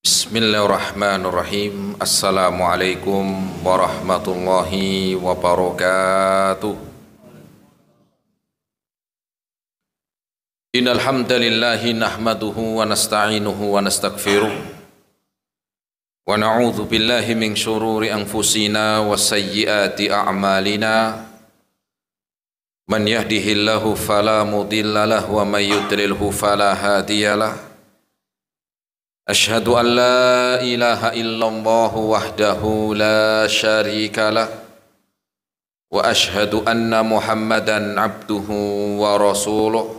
Bismillahirrahmanirrahim. Assalamualaikum warahmatullahi wabarakatuh. Innal hamdalillahi nahmaduhu wa nasta'inuhu wa nastaghfiruh wa na'udzu billahi min syururi anfusina wa sayyiati a'malina. Man yahdihillahu fala mudilla lahu wa may yudlilhu fala hadiyalah. Ashhadu an la ilaha illallah wahdahu la syarika lah wa ashhadu anna Muhammadan abduhu wa rasuluh.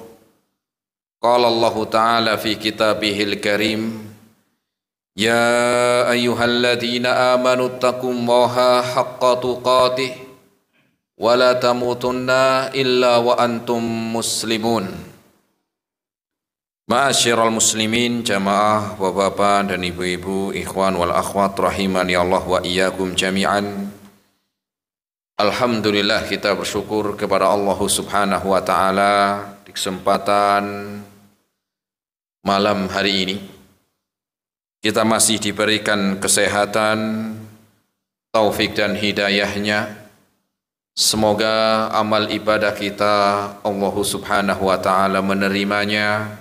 Qala Allah Ta'ala fi kitabihil karim, ya ayyuhalladzina amanu taqullaha haqqa tuqatih wa la tamutunna illa wa antum muslimun. Ma'asyiral muslimin, jamaah bapak-bapak dan ibu-ibu, ikhwan wal akhwat rahimani Allah wa iyyakum jami'an. Alhamdulillah, kita bersyukur kepada Allah Subhanahu wa taala di kesempatan malam hari ini kita masih diberikan kesehatan, taufik dan hidayahnya. Semoga amal ibadah kita Allah Subhanahu wa taala menerimanya,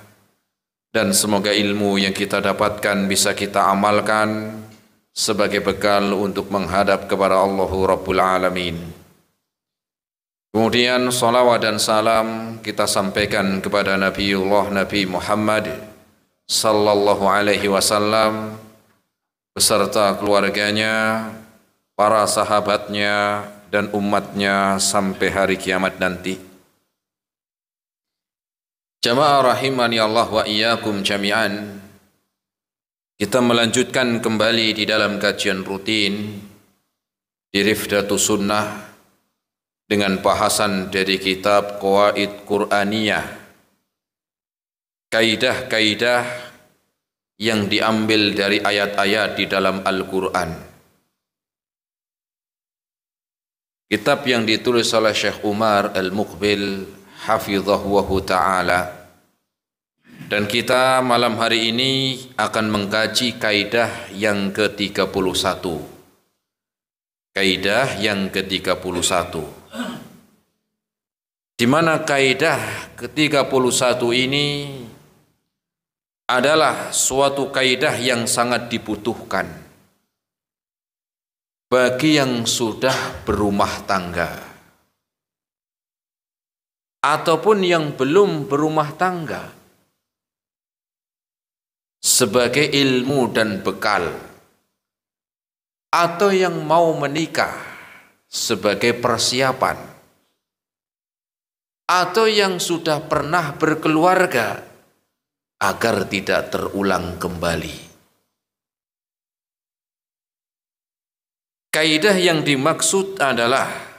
dan semoga ilmu yang kita dapatkan bisa kita amalkan sebagai bekal untuk menghadap kepada Allah Rabbul Alamin. Kemudian salawat dan salam kita sampaikan kepada Nabiullah Nabi Muhammad sallallahu alaihi wasallam beserta keluarganya, para sahabatnya dan umatnya sampai hari kiamat nanti. Jamaah rahimani Allah wa iyyakum jami'an. Kita melanjutkan kembali di dalam kajian rutin di Rifdatus Sunnah dengan bahasan dari kitab Qawaid Qur'aniyah, kaidah-kaidah yang diambil dari ayat-ayat di dalam Al-Quran. Kitab yang ditulis oleh Syekh Umar Al-Muqbil hafizahullahu ta'ala. Dan kita malam hari ini akan mengkaji kaidah yang ke-31. Kaidah yang ke-31. Di mana kaidah ke-31 ini adalah suatu kaidah yang sangat dibutuhkan bagi yang sudah berumah tangga ataupun yang belum berumah tangga, sebagai ilmu dan bekal, atau yang mau menikah sebagai persiapan, atau yang sudah pernah berkeluarga agar tidak terulang kembali. Kaidah yang dimaksud adalah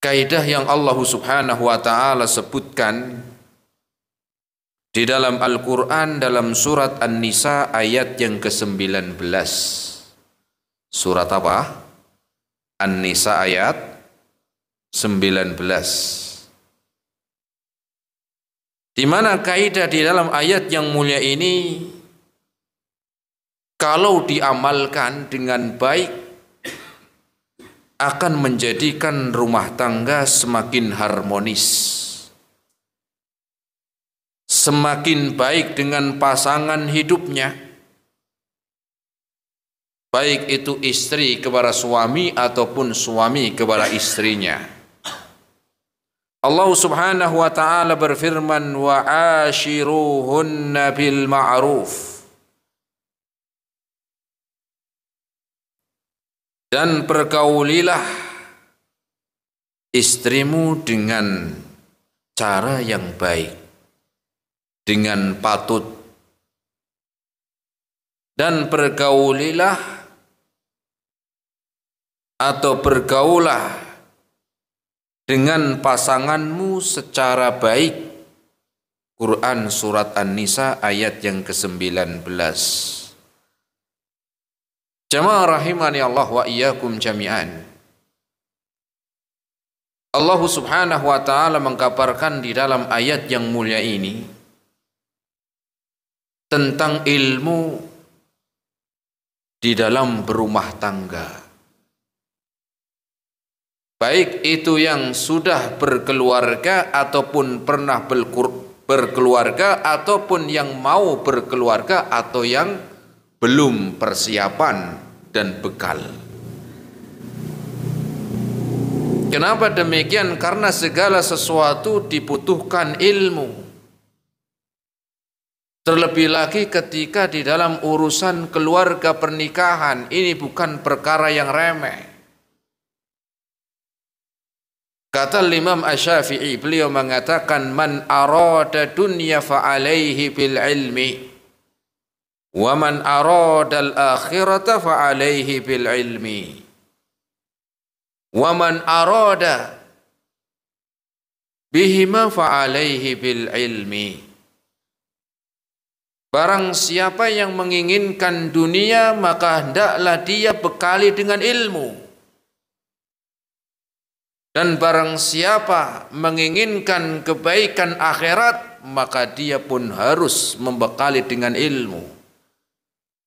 kaidah yang Allah Subhanahu wa taala sebutkan di dalam Al-Quran dalam surat An-Nisa ayat yang ke-19. Surat apa? An-Nisa ayat 19. Di mana kaidah di dalam ayat yang mulia ini, kalau diamalkan dengan baik, akan menjadikan rumah tangga semakin harmonis, semakin baik dengan pasangan hidupnya, baik itu istri kepada suami ataupun suami kepada istrinya. Allah Subhanahu wa taala berfirman, wa ashiruhunna bil ma'ruf, dan pergaulilah istrimu dengan cara yang baik, dengan patut, dan pergaulilah atau bergaulah dengan pasanganmu secara baik. Quran surat An-Nisa ayat yang ke-19. Jamaah rahimani Allah wa iyyakum jami'an. Allah Subhanahu wa taala mengkabarkan di dalam ayat yang mulia ini tentang ilmu di dalam berumah tangga. Baik itu yang sudah berkeluarga ataupun pernah berkeluarga, ataupun yang mau berkeluarga atau yang belum persiapan dan bekal. Kenapa demikian? Karena segala sesuatu dibutuhkan ilmu. Terlebih lagi ketika di dalam urusan keluarga pernikahan, ini bukan perkara yang remeh. Kata Imam Asy-Syafi'i, beliau mengatakan, man arada dunya fa'alaihi bil ilmi, wa man arada al-akhirata fa'alaihi bil ilmi, wa man arada bihima fa'alaihi bil ilmi. Barang siapa yang menginginkan dunia, maka hendaklah dia bekali dengan ilmu. Dan barang siapa menginginkan kebaikan akhirat, maka dia pun harus membekali dengan ilmu.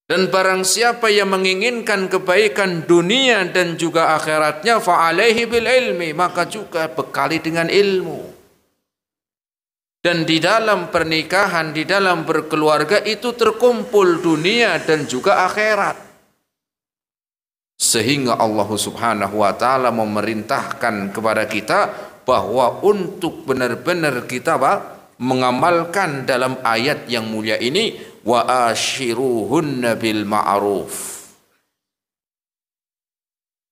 Dan barang siapa yang menginginkan kebaikan dunia dan juga akhiratnya, fa'alaihi bil ilmi, maka juga bekali dengan ilmu. Dan di dalam pernikahan, di dalam berkeluarga itu terkumpul dunia dan juga akhirat. Sehingga Allah Subhanahu wa taala memerintahkan kepada kita bahwa untuk benar-benar kita mengamalkan dalam ayat yang mulia ini, wa ashiruhunna bil ma'ruf,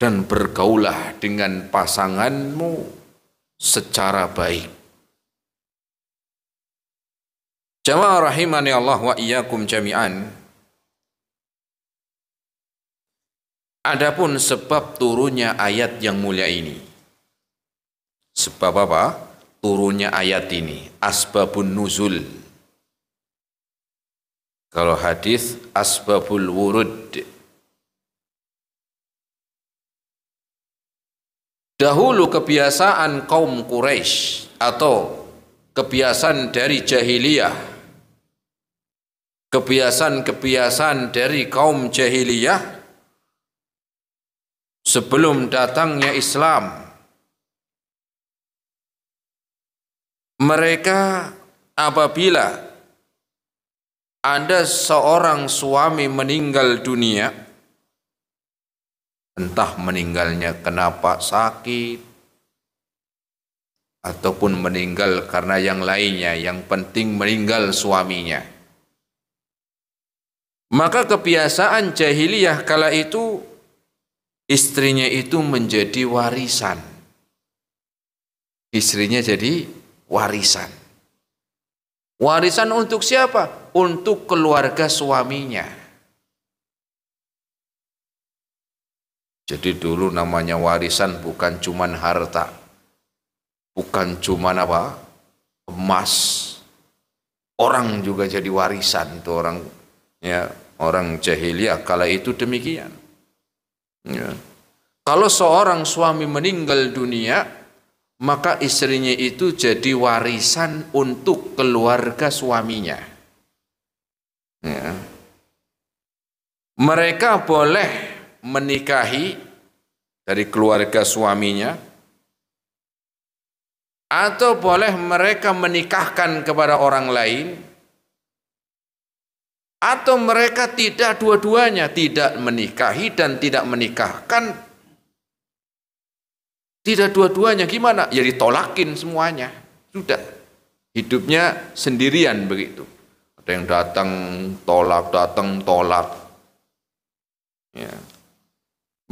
dan bergaulah dengan pasanganmu secara baik. Jamaah rahimani Allah wa iyyakum jami'an. Adapun sebab turunnya ayat yang mulia ini. Sebab apa? Turunnya ayat ini. Asbabun nuzul. Kalau hadis asbabul wurud. Dahulu kebiasaan kaum Quraisy atau kebiasaan dari jahiliyah, kebiasaan dari kaum jahiliyah sebelum datangnya Islam, mereka apabila ada seorang suami meninggal dunia, entah meninggalnya kenapa sakit ataupun meninggal karena yang lainnya, yang penting meninggal suaminya, maka kebiasaan jahiliyah kala itu istrinya itu menjadi warisan. Istrinya jadi warisan. Warisan untuk siapa? Untuk keluarga suaminya. Jadi dulu namanya warisan bukan cuman harta, bukan cuman apa? Emas. Orang juga jadi warisan, itu orang ya, orang jahiliyah kala itu demikian. Ya. Kalau seorang suami meninggal dunia, maka istrinya itu jadi warisan untuk keluarga suaminya. Ya. Mereka boleh menikahi dari keluarga suaminya, atau boleh mereka menikahkan kepada orang lain, atau mereka tidak dua-duanya, tidak menikahi dan tidak menikahkan. Tidak dua-duanya, gimana? Ya ditolakin semuanya. Sudah. Hidupnya sendirian begitu. Ada yang datang tolak. Ya.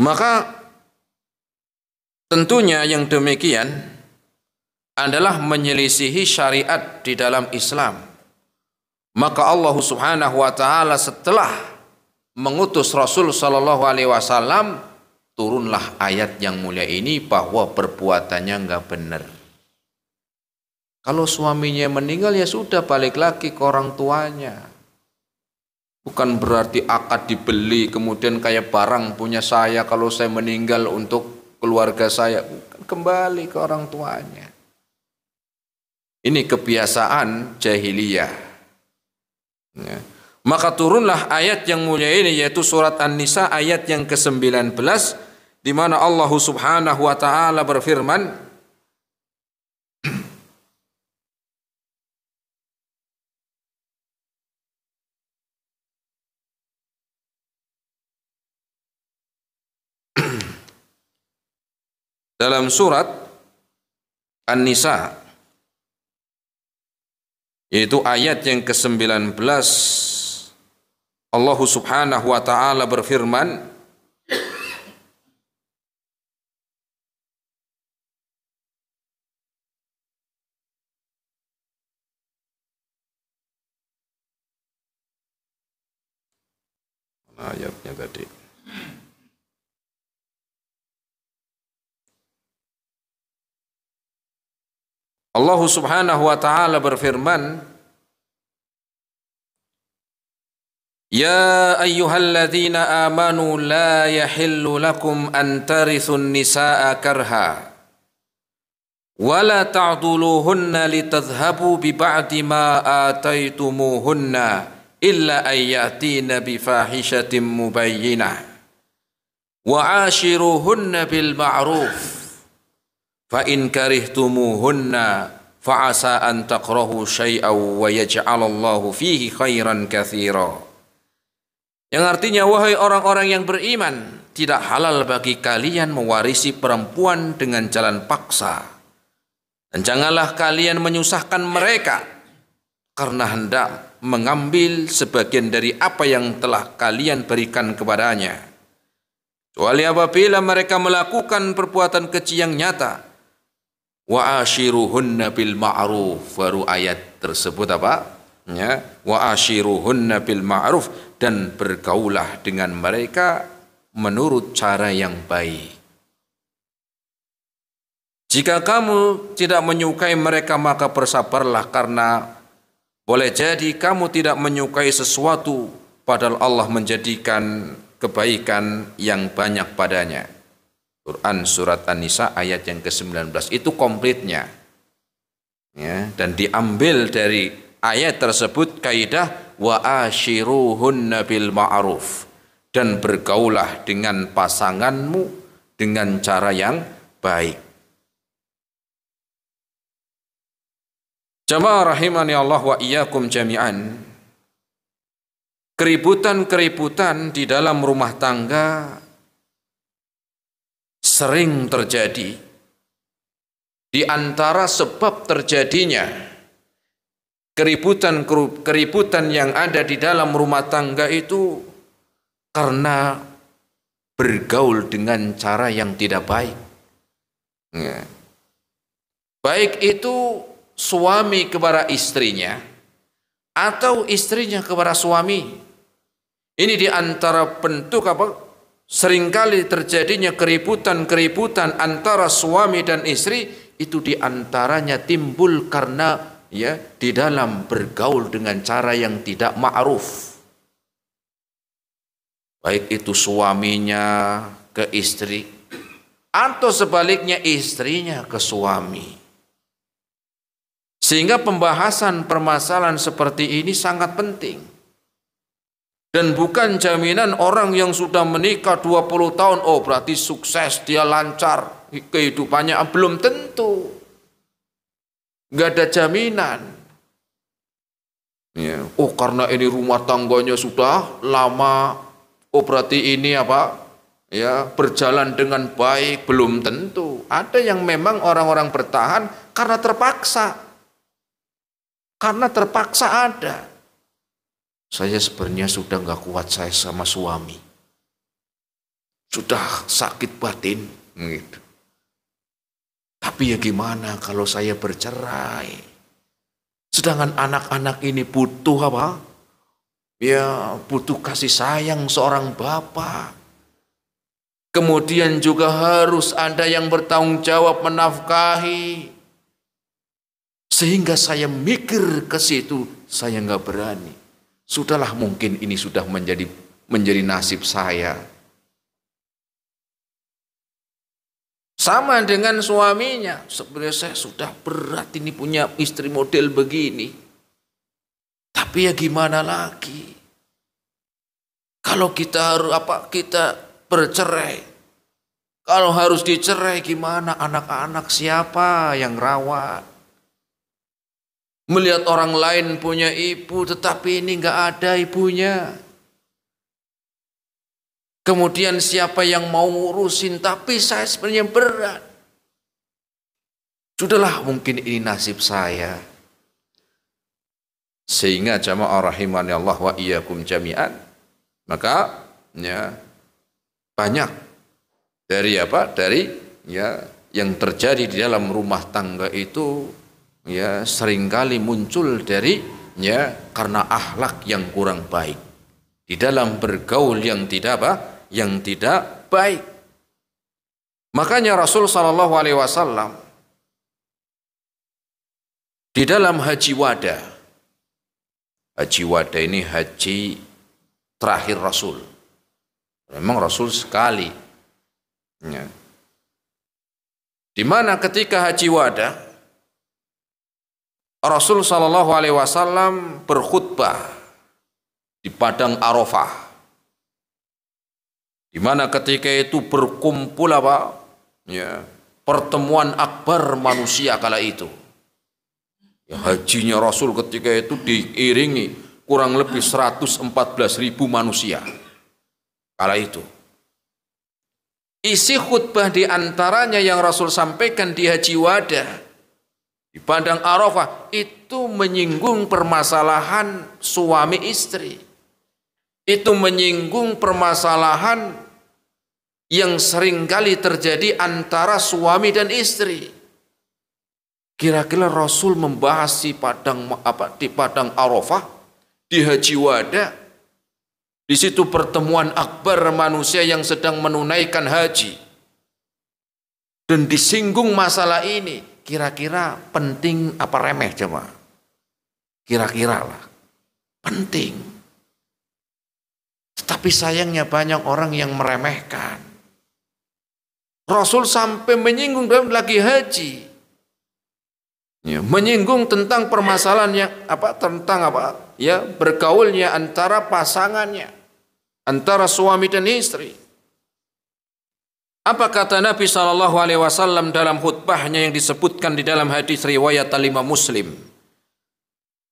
Maka tentunya yang demikian adalah menyelisihi syariat di dalam Islam. Maka Allah Subhanahu wa taala setelah mengutus Rasul sallallahu alaihi wasallam, turunlah ayat yang mulia ini bahwa perbuatannya enggak benar. Kalau suaminya meninggal ya sudah, balik lagi ke orang tuanya. Bukan berarti akad dibeli kemudian kayak barang punya saya, kalau saya meninggal untuk keluarga saya, bukan, kembali ke orang tuanya. Ini kebiasaan jahiliyah. Ya. Maka turunlah ayat yang mulia ini, yaitu surat An-Nisa ayat yang ke-19, di mana Allah Subhanahu wa taala berfirman, dalam surat An-Nisa, yaitu ayat yang ke-19, Allah Subhanahu wa taala berfirman, ayatnya tadi, Allah Subhanahu wa taala berfirman, Ya ayyuhalladzina amanu la yahillu lakum an tarithun nisaa karha wa la ta'duluhunna litadhhabu bi ba'di ma ataitumuhunna illa ayyatina bi fahishatin mubayyinah wa ashiruhunna bil ma'ruf fa in karihtumuhunna fa asa an takrahu syai'aw wa yaj'alallahu fihi khairan katsira. Yang artinya, wahai orang-orang yang beriman, tidak halal bagi kalian mewarisi perempuan dengan jalan paksa. Dan janganlah kalian menyusahkan mereka karena hendak mengambil sebagian dari apa yang telah kalian berikan kepadanya. Kecuali apabila mereka melakukan perbuatan keji yang nyata. Wa ashiruhunna bil ma'ruf. Baru ayat tersebut apa? Ya, wa ashiruhunna bil ma'ruf, dan bergaulah dengan mereka menurut cara yang baik. Jika kamu tidak menyukai mereka, maka bersabarlah, karena boleh jadi kamu tidak menyukai sesuatu padahal Allah menjadikan kebaikan yang banyak padanya. Quran surat An-Nisa ayat yang ke-19 itu komplitnya. Ya, dan diambil dari ayat tersebut kaidah wa ashiruhunna bil ma'ruf, dan bergaulah dengan pasanganmu dengan cara yang baik. Jamaah rahimani Allah wa iyyakum jami'an. Keributan-keributan di dalam rumah tangga sering terjadi. Di antara sebab terjadinya keributan yang ada di dalam rumah tangga itu karena bergaul dengan cara yang tidak baik. Ya. Baik itu suami kepada istrinya atau istrinya kepada suami. Ini di antara bentuk apa? Seringkali terjadinya keributan-keributan antara suami dan istri, itu di antaranya timbul karena ya di dalam bergaul dengan cara yang tidak ma'ruf. Baik itu suaminya ke istri atau sebaliknya istrinya ke suami. Sehingga pembahasan permasalahan seperti ini sangat penting. Dan bukan jaminan orang yang sudah menikah 20 tahun, oh berarti sukses, dia lancar kehidupannya. Belum tentu. Nggak ada jaminan. Ya. Oh karena ini rumah tangganya sudah lama, oh berarti ini apa? Ya, berjalan dengan baik. Belum tentu. Ada yang memang orang-orang bertahan karena terpaksa. Karena terpaksa ada. Saya sebenarnya sudah nggak kuat saya sama suami. Sudah sakit batin. Gitu. Tapi ya gimana kalau saya bercerai? Sedangkan anak-anak ini butuh apa? Ya butuh kasih sayang seorang bapak. Kemudian juga harus ada yang bertanggung jawab menafkahi. Sehingga saya mikir ke situ, saya nggak berani. Sudahlah, mungkin ini sudah menjadi nasib saya. Sama dengan suaminya, sebenarnya saya sudah berat ini punya istri model begini. Tapi ya gimana lagi? Kalau kita harus kita bercerai, kalau harus dicerai gimana anak-anak siapa yang rawat? Melihat orang lain punya ibu tetapi ini nggak ada ibunya. Kemudian siapa yang mau ngurusin, tapi saya sebenarnya berat. Sudahlah, mungkin ini nasib saya. Sehingga jamaah rahimani Allah wa iyyakum jami'an. Maka ya, banyak dari yang terjadi di dalam rumah tangga itu ya seringkali muncul dari karena akhlak yang kurang baik. Di dalam bergaul yang tidak baik. Makanya Rasul sallallahu alaihi wasallam di dalam haji wada. Haji wada ini haji terakhir Rasul. Memang Rasul sekali. Ya. Di mana ketika haji wada Rasul sallallahu alaihi wasallam berkhutbah di padang Arafah. Di mana ketika itu berkumpul pertemuan akbar manusia kala itu. Ya, hajinya Rasul ketika itu diiringi kurang lebih 114.000 manusia kala itu. Isi khutbah diantaranya yang Rasul sampaikan di haji wada di padang Arafah itu menyinggung permasalahan suami istri. Itu menyinggung permasalahan yang seringkali terjadi antara suami dan istri. Kira-kira Rasul membahas di padang Arafah, di haji wada. Di situ pertemuan akbar manusia yang sedang menunaikan haji. Dan disinggung masalah ini. Kira-kira penting apa remeh jemaah? Kira-kira lah. Penting. Tetapi sayangnya banyak orang yang meremehkan. Rasul sampai menyinggung dalam lagi haji. Ya, menyinggung tentang permasalahan yang bergaulnya antara pasangannya, antara suami dan istri. Apa kata Nabi sallallahu alaihi wasallam dalam khutbahnya yang disebutkan di dalam hadis riwayat Imam Muslim?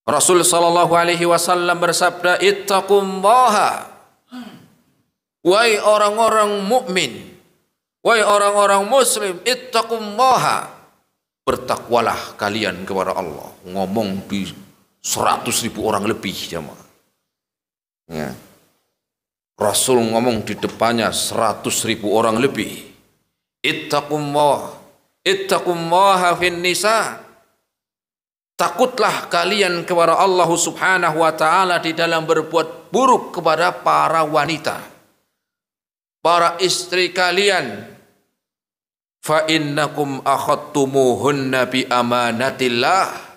Rasul sallallahu alaihi wasallam bersabda, "Ittaqullaha." Wahai orang-orang mukmin, wahai orang-orang muslim, ittaqullaha. Bertakwalah kalian kepada Allah. Ngomong di 100.000 orang lebih jemaah. Ya. Rasul ngomong di depannya 100.000 orang lebih. Ittaqullaha fin nisa. Takutlah kalian kepada Allah Subhanahu wa taala di dalam berbuat buruk kepada para wanita, para istri kalian. Fa innakum akhadtumuhunna bi amanatillah.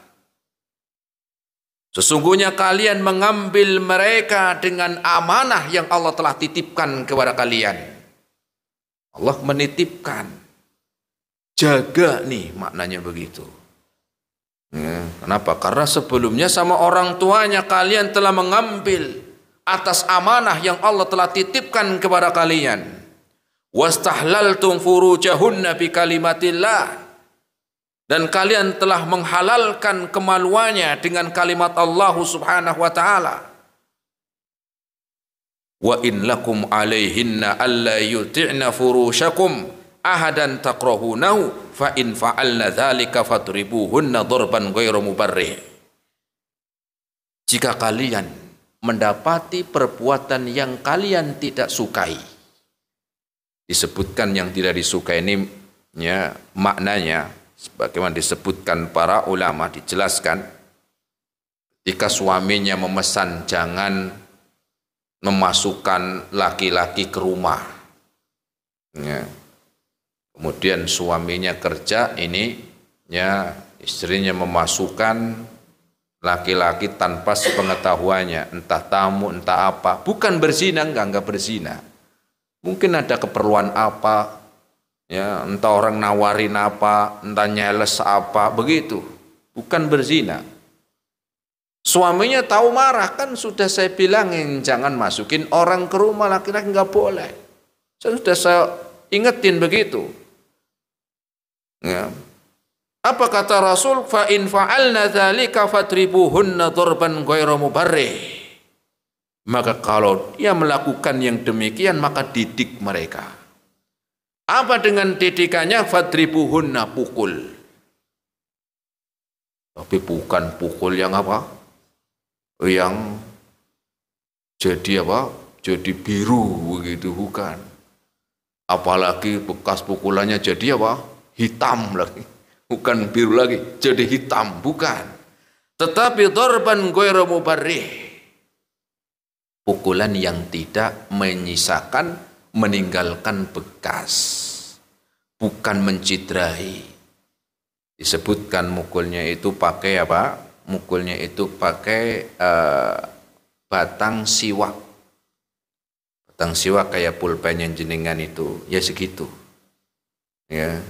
Sesungguhnya kalian mengambil mereka dengan amanah yang Allah telah titipkan kepada kalian. Allah menitipkan. Jaga nih maknanya begitu. Ya, kenapa? Karena sebelumnya sama orang tuanya kalian telah mengambil atas amanah yang Allah telah titipkan kepada kalian. Wastahlaltum furujahunna bi kalimatillah. Dan kalian telah menghalalkan kemaluannya dengan kalimat Allah Subhanahu wa taala. Wa in lakum alaihinna alla yuti'na furushakum ahadan takrahunahu fa in fa'alna dzalika fadribuhunna darban ghairu mubarrih. Jika kalian mendapati perbuatan yang kalian tidak sukai, disebutkan yang tidak disukai ini ya maknanya sebagaimana disebutkan para ulama, dijelaskan jika suaminya memesan jangan memasukkan laki-laki ke rumah ya. Kemudian suaminya kerja ini ya istrinya memasukkan laki-laki tanpa sepengetahuannya, entah tamu entah apa, bukan berzina, enggak berzina. Mungkin ada keperluan apa, ya, entah orang nawarin apa, entah nyeles apa, begitu. Bukan berzina. Suaminya tahu marah, kan sudah saya bilangin jangan masukin orang ke rumah laki-laki, nggak boleh. Saya ingetin begitu. Ya. Apa kata Rasul? Fa in fa'alna dzalika fatribuhunna darban ghairu mubarrih. Maka kalau dia melakukan yang demikian, maka didik mereka. Apa dengan didikannya? Fatribuhunna, pukul. Tapi bukan pukul yang apa? Yang jadi apa? Jadi biru begitu, bukan. Apalagi bekas pukulannya jadi apa? Hitam lagi. Bukan biru lagi, jadi hitam, bukan. Tetapi darban ghairu mubarrih. Pukulan yang tidak menyisakan, meninggalkan bekas. Bukan mencidrai. Disebutkan mukulnya itu pakai apa? Mukulnya itu pakai batang siwak. Batang siwak kayak pulpen yang jenengan itu, ya segitu. Ya.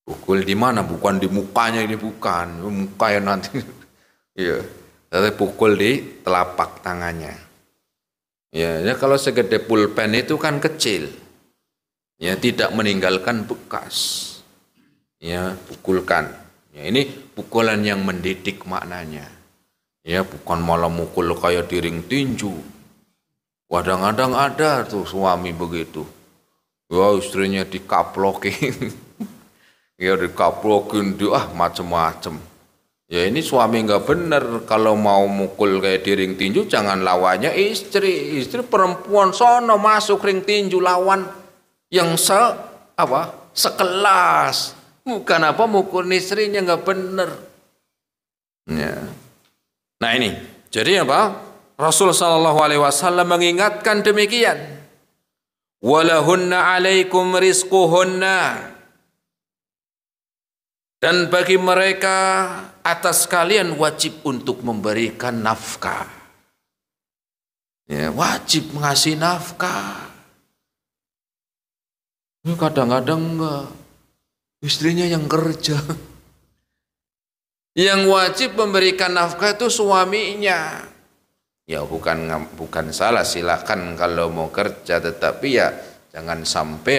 Pukul di mana? Bukan di mukanya, ini bukan. Muka yang nanti. Ya. Tapi pukul di telapak tangannya. Ya, kalau segede pulpen itu kan kecil. Ya, tidak meninggalkan bekas. Ya, pukulkan. Ya, ini pukulan yang mendidik maknanya. Ya, bukan malah mukul kayak di ring tinju. Kadang-kadang ada tuh suami begitu. Ya, istrinya dikaplokin. Ya, dikaplokin dia macem-macem. Ya, ini suami nggak bener. Kalau mau mukul kayak di ring tinju, jangan lawannya istri. Istri perempuan sono masuk ring tinju lawan yang sekelas. Bukan apa mukul istrinya, nggak bener. Ya. Nah ini, jadi apa? Rasul Shallallahu Alaihi Wasallam mengingatkan demikian. Walahunna alaikum rizquhunna. Dan bagi mereka atas kalian wajib untuk memberikan nafkah. Ya, wajib mengasih nafkah. Ini kadang-kadang enggak. Istrinya yang kerja. Yang wajib memberikan nafkah itu suaminya. Ya bukan salah, silakan kalau mau kerja, tetapi ya jangan sampai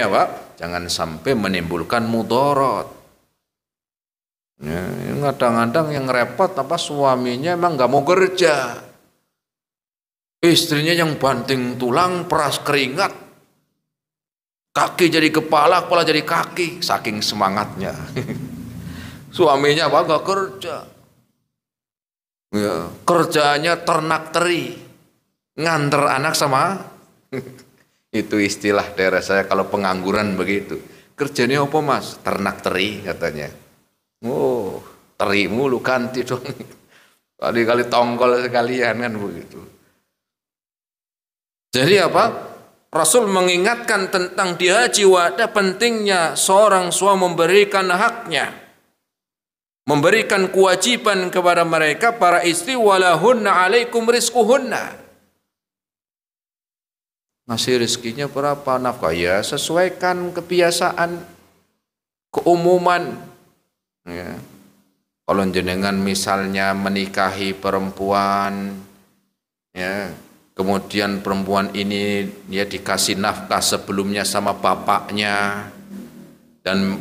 Jangan sampai menimbulkan mudarat. Ya, kadang-kadang yang repot suaminya emang nggak mau kerja. Istrinya yang banting tulang, peras keringat. Kaki jadi kepala, kepala jadi kaki, saking semangatnya. Suaminya nggak kerja. Ya, kerjanya ternak teri, nganter anak sama. Itu istilah daerah saya kalau pengangguran begitu. Kerjanya apa mas? Ternak teri katanya. Oh, teri mulu ganti dong. Kali-kali tongkol sekalian kan begitu. Jadi apa? Rasul mengingatkan tentang di haji wada pentingnya seorang suami memberikan haknya, memberikan kewajiban kepada mereka para istri. Walahunna alaikum rizquhunna. Ngasih rezekinya berapa nafkah? Ya sesuaikan kebiasaan keumuman. Ya. Kalau jenengan misalnya menikahi perempuan, ya. Kemudian perempuan ini dia dikasih nafkah sebelumnya sama bapaknya, dan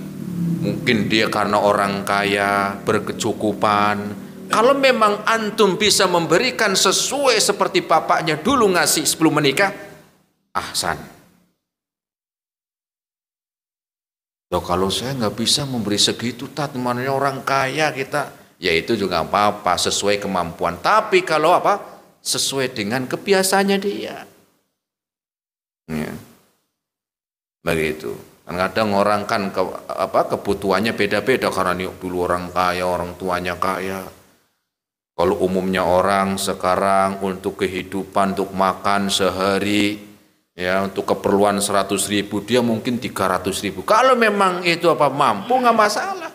mungkin dia karena orang kaya berkecukupan. Kalau memang antum bisa memberikan sesuai seperti bapaknya dulu ngasih sebelum menikah, ahsan. Loh, kalau saya nggak bisa memberi segitu, namanya orang kaya kita, ya itu juga apa-apa sesuai kemampuan. Tapi kalau sesuai dengan kebiasaannya dia. Ya. Begitu. Kadang orang kan kebutuhannya beda-beda karena dulu orang kaya, orang tuanya kaya. Kalau umumnya orang sekarang untuk kehidupan, untuk makan sehari, ya untuk keperluan 100.000, dia mungkin 300.000. Kalau memang itu mampu, nggak masalah.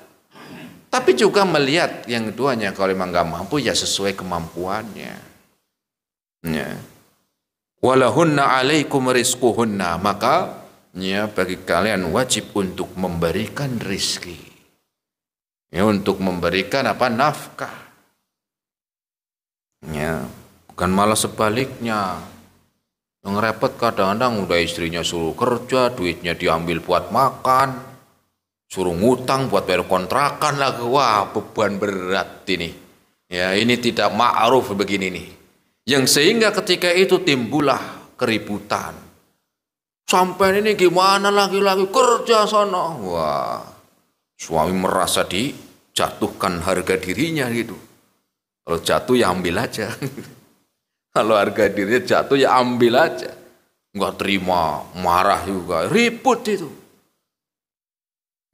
Tapi juga melihat yang keduanya, kalau memang nggak mampu ya sesuai kemampuannya. Ya. Walahunna alaikum rizquhunna, maka ya bagi kalian wajib untuk memberikan rizki. Ya, untuk memberikan nafkah. Bukan malah sebaliknya. Yang repot kadang-kadang udah istrinya suruh kerja, duitnya diambil buat makan, suruh ngutang buat bayar kontrakan lagi. Wah, beban berat ini. Ya, ini tidak ma'ruf begini nih. Yang sehingga ketika itu timbullah keributan. Sampai ini gimana lagi-lagi kerja sana. Wah, suami merasa dijatuhkan harga dirinya gitu. Kalau jatuh ya ambil aja. Kalau harga dirinya jatuh ya ambil aja. Enggak terima, marah juga, ribut itu.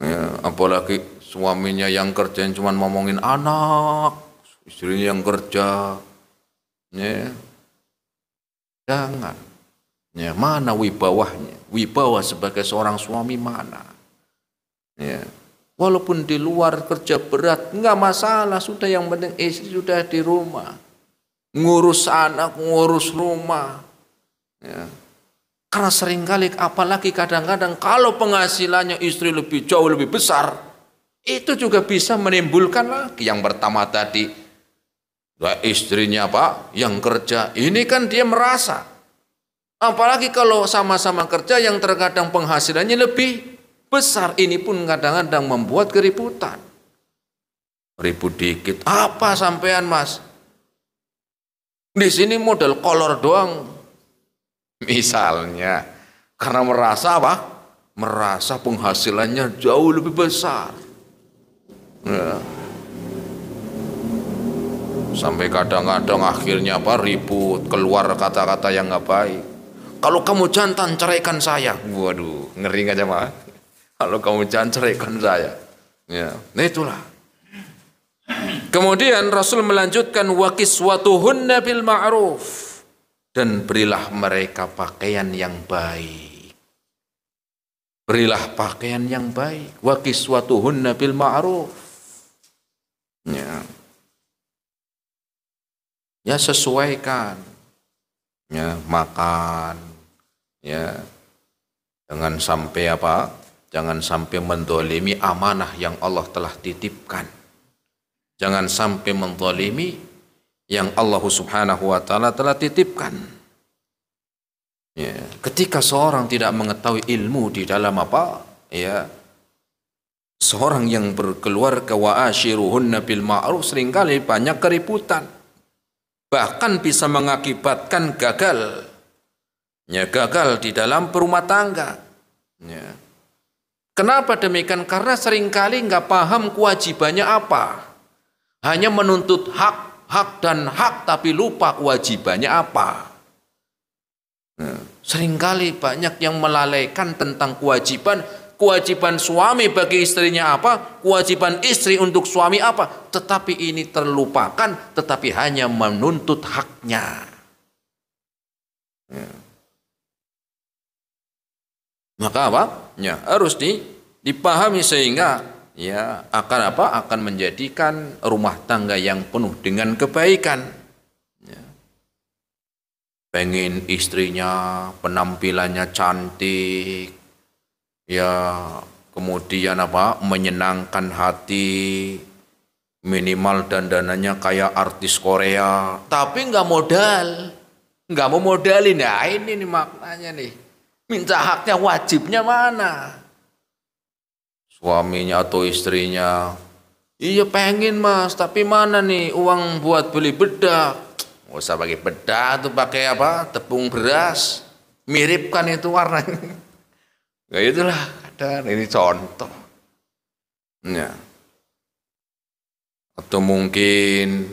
Ya, apalagi suaminya yang kerja cuma ngomongin anak, istrinya yang kerja. Ya. Jangan. Ya, mana wibawahnya? Wibawa sebagai seorang suami mana? Ya. Walaupun di luar kerja berat, enggak masalah, sudah yang penting istri sudah di rumah. Ngurus anak, ngurus rumah. Ya. Karena seringkali, apalagi kadang-kadang kalau penghasilannya istri lebih jauh lebih besar, itu juga bisa menimbulkan lagi. Yang pertama tadi, istrinya apa? Yang kerja, ini kan dia merasa. Apalagi kalau sama-sama kerja yang terkadang penghasilannya lebih besar, ini pun kadang-kadang membuat keributan. Ribut dikit, apa sampean mas? Di sini modal kolor doang. Misalnya, karena merasa apa? Merasa penghasilannya jauh lebih besar. Ya. Sampai kadang-kadang akhirnya apa? Ribut, keluar kata-kata yang nggak baik. Kalau kamu jantan, ceraikan saya. Waduh, ngeri nggak Mas? Kalau kamu jantan, ceraikan saya. Ya, nah itulah. Kemudian Rasul melanjutkan wa kiswatuhunna bil ma'ruf, dan berilah mereka pakaian yang baik. Berilah pakaian yang baik. Wa kiswatuhunna bil ma'ruf. Ya. Ya sesuaikan. Ya, makan. Ya. Jangan sampai apa? Jangan sampai mendolimi amanah yang Allah telah titipkan. Jangan sampai menzalimi yang Allah Subhanahu wa taala telah titipkan. Ya, ketika seorang tidak mengetahui ilmu di dalam apa? Ya. Seorang yang berkeluarga wa ashiruhunna bil ma'ruf seringkali banyak keributan. Bahkan bisa mengakibatkan gagal. Ya, gagal di dalam berumah tangga. Ya. Kenapa demikian? Karena seringkali nggak paham kewajibannya apa. Hanya menuntut hak dan hak, tapi lupa kewajibannya apa. Nah, seringkali banyak yang melalaikan tentang kewajiban. Kewajiban suami bagi istrinya apa? Kewajiban istri untuk suami apa? Tetapi ini terlupakan, tetapi hanya menuntut haknya. Ya. Maka apa? Ya, harus dipahami sehingga ya akan apa? Akan menjadikan rumah tangga yang penuh dengan kebaikan. Ya. Pengen istrinya penampilannya cantik, ya kemudian apa? Menyenangkan hati, minimal dandanannya kayak artis Korea, tapi nggak modal, nggak mau modalin. Nah ini nih maknanya nih. Minta haknya, wajibnya mana? Suaminya atau istrinya, iya pengen mas, tapi mana nih uang buat beli bedak? Nggak usah pakai bedak, tuh pakai apa? Tepung beras, mirip kan itu warnanya. Ya itulah, kadang ini contoh. Ya. Atau mungkin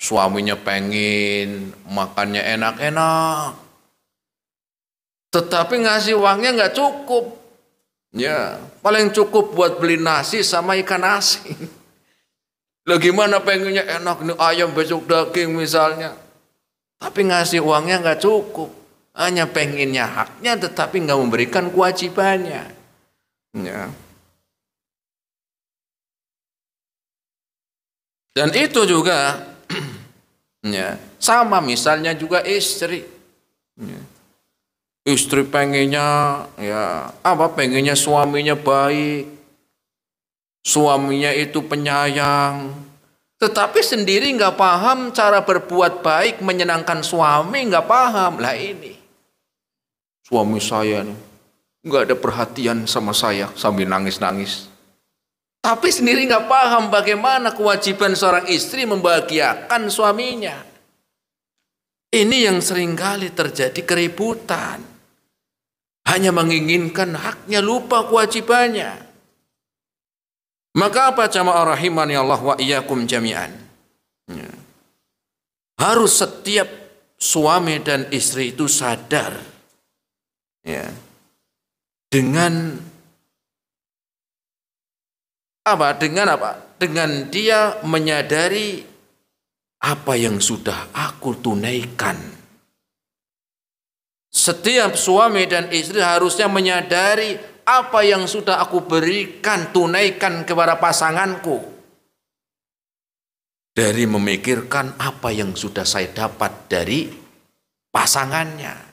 suaminya pengen makannya enak-enak, tetapi ngasih uangnya nggak cukup. Ya, paling cukup buat beli nasi sama ikan asin. Lah gimana pengennya enak nih ayam besok daging misalnya. Tapi ngasih uangnya nggak cukup. Hanya pengennya haknya tetapi nggak memberikan kewajibannya. Ya. Dan itu juga ya, sama misalnya juga istri. Ya. Istri pengennya ya apa? Pengennya suaminya baik, suaminya itu penyayang, Tetapi sendiri nggak paham cara berbuat baik menyenangkan suami, nggak paham. Lah ini suami saya nih nggak ada perhatian sama saya sambil nangis-nangis. Tapi sendiri nggak paham bagaimana kewajiban seorang istri membahagiakan suaminya. Ini yang seringkali terjadi keributan. Hanya menginginkan haknya, lupa kewajibannya. Maka apa jamaah rahimani Allah wa iyyakum jami'an? Harus setiap suami dan istri itu sadar dengan apa? Dengan dia menyadari apa yang sudah aku tunaikan. Setiap suami dan istri harusnya menyadari apa yang sudah aku berikan, tunaikan kepada pasanganku. Dari memikirkan apa yang sudah saya dapat dari pasangannya.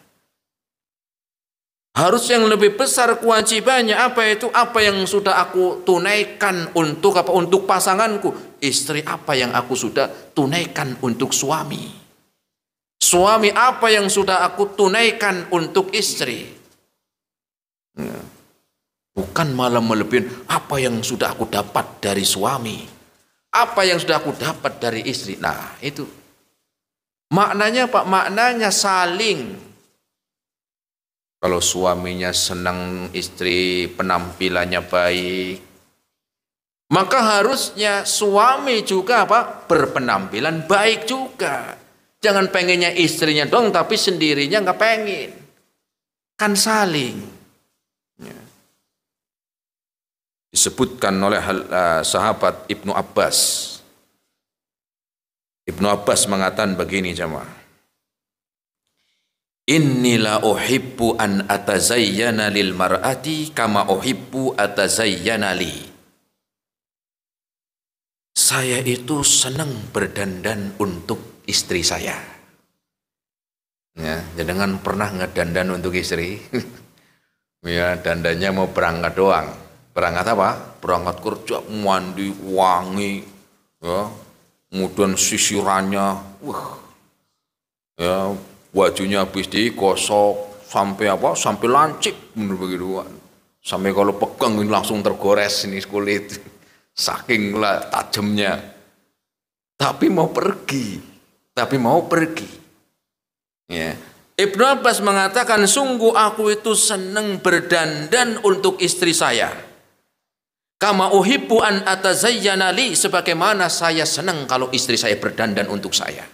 Harus yang lebih besar kewajibannya, apa itu? Apa yang sudah aku tunaikan untuk apa? Untuk pasanganku. Istri, apa yang aku sudah tunaikan untuk suami. Suami, apa yang sudah aku tunaikan untuk istri. Bukan malah melebihin apa yang sudah aku dapat dari suami. Apa yang sudah aku dapat dari istri. Nah itu. Maknanya Pak, maknanya saling. Kalau suaminya senang istri penampilannya baik, maka harusnya suami juga Pak berpenampilan baik juga. Jangan pengennya istrinya dong tapi sendirinya nggak pengen. Kan saling. Disebutkan oleh sahabat Ibnu Abbas. Ibnu Abbas mengatakan begini jemaah. Inni la uhibbu an atazayyana lil mar'ati kama uhibbu atazayyana li. Saya itu senang berdandan untuk istri saya. Ya, jangan pernah ngedandan untuk istri. Ya, dandannya mau berangkat doang. Berangkat apa? Berangkat kerja, mandi, wangi, ya, kemudian sisirannya, ya, bajunya habis digosok sampai apa? Sampai lancip, bener begitu. Sampai kalau pegang ini langsung tergores ini kulit, saking lah tajamnya. Tapi mau pergi, ya. Ibnu Abbas mengatakan, sungguh aku itu senang berdandan untuk istri saya. Kama uhibbu an atazayyana li, sebagaimana saya senang kalau istri saya berdandan untuk saya.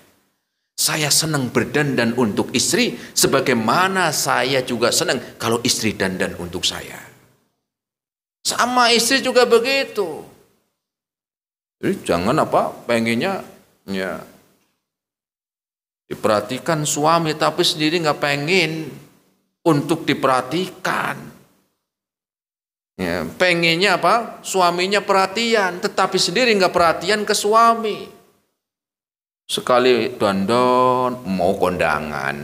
Saya senang berdandan untuk istri sebagaimana saya juga senang kalau istri dandan untuk saya. Sama istri juga begitu. Jadi jangan apa pengennya ya diperhatikan suami tapi sendiri nggak pengen untuk diperhatikan. Ya, pengennya apa? Suaminya perhatian, tetapi sendiri nggak perhatian ke suami. Sekali dandan mau kondangan.